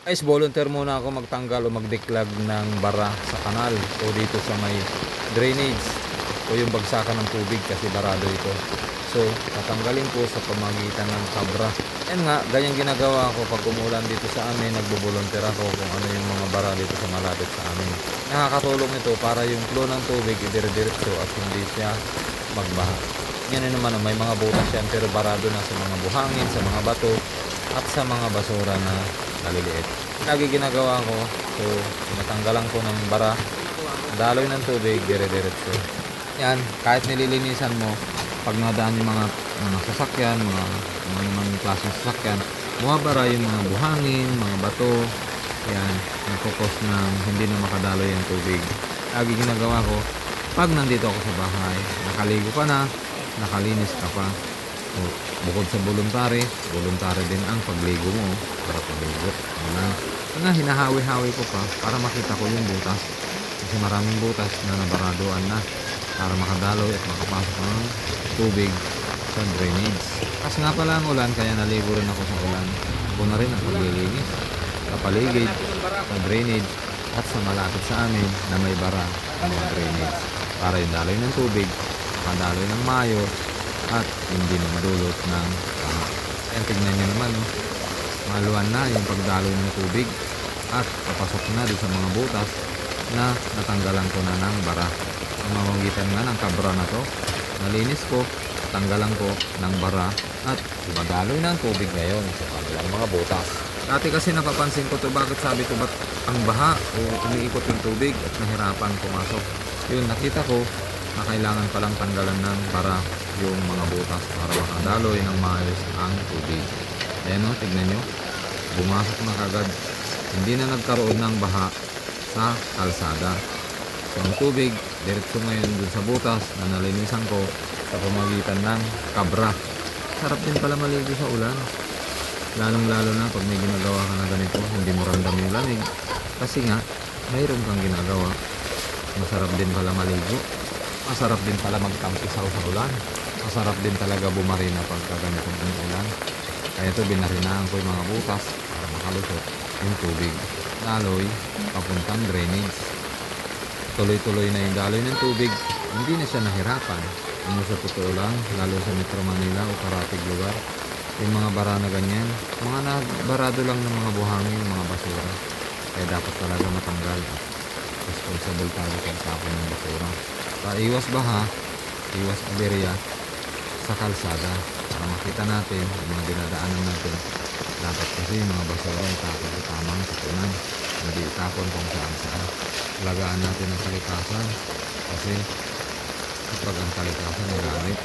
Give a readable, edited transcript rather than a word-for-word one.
Guys, volunteer muna ako magtanggal o magdeklag ng bara sa kanal o dito sa may drainage o yung bagsakan ng tubig kasi barado ito. So, tatanggalin ko sa pamagitan ng kabra. Yan nga, ganyan ginagawa ko pag umulan dito sa amin. Nagbo-volunteer ako kung ano yung mga bara dito sa malapit sa amin. Nakakatulong ito para yung flow ng tubig idire-diretso at hindi siya magbaha. Yan naman, may mga butas yan pero barado na sa mga buhangin, sa mga bato at sa mga basura na maliliit. Lagi ginagawa ko, so tinatanggalan ko ng bara, daloy ng tubig, dire-diretso. Yan, kahit nililinisan mo, pag nadaan yung mga sasakyan, mga naman klaseng sasakyan, bumabara yung mga buhangin, mga bato, yan, nagkukos ng hindi na makadaloy ang tubig. Lagi ginagawa ko, pag nandito ako sa bahay, nakaligo ka na, nakalinis ka pa. So, bukod sa voluntary din ang pagligo mo para pagligo. Nga hinahawi-hawi ko pa para makita ko yung butas. Kasi maraming butas na nabaraduan na para makadaloy at makapasok ng tubig sa drainage. Kasi nga pala ang ulan, kaya naligo rin ako sa ulan. Ako na rin ang paglilinis sa paligid, sa drainage at sa malapit sa amin na may bara ang mga drainage. Para yung daloy ng tubig, makadaloy ng maayos at hindi na madulot ng baha. Ayan, tignan nyo naman, no? Maluwan na yung pagdaloy ng tubig at papasok na doon sa mga butas na natanggalan ko na ng bara. Ang mamagitan nga ng kabra na to, nalinis ko, tanggalan ko ng bara at dumadaloy ng tubig ngayon sa kanilang mga butas. Dati kasi napapansin ko to, bakit sabi ko ba't ang baha o umiikot yung tubig at nahirapan pumasok. Yun, nakita ko na kailangan palang tanggalan ng bara yung mga butas para makadaloy ng maayos ang tubig. Ayan, o, tignan nyo, bumasok na kagad, hindi na nagkaroon ng baha sa kalsada. So ang tubig diretso ngayon dun sa butas na nalinisan ko sa pamagitan ng kabra. Sarap din pala maligo sa ulan, lalong lalo na pag may ginagawa ka na ganito, hindi mo ramdam yung lamig kasi nga mayroon kang ginagawa. Masarap din pala maligo, masarap din pala magtampisaw sa ulan, masarap din talaga bumarina pagka ganitong ulan. Kaya ito, binarinaan ko yung mga butas para makalusot yung tubig. Daloy, papuntang drainage. Tuloy-tuloy na yung daloy ng tubig. Hindi na siya nahirapan. Ano sa totoo lang, lalo sa Metro Manila o karatig lugar. Yung mga bara na ganyan, mga barado lang ng mga buhangin, mga basura. Kaya dapat talaga matanggal at responsible tayo sa tapon ng basura. Iwas baha, iwas aberya sa kalsada para makita natin yung mga dinadaanan natin. Dapat kasi yung mga basura itapon sa tamang tapunan, hindi itapon kung saan saan. Alagaan natin ang kalikasan kasi kapag ang kalikasan ay gamit,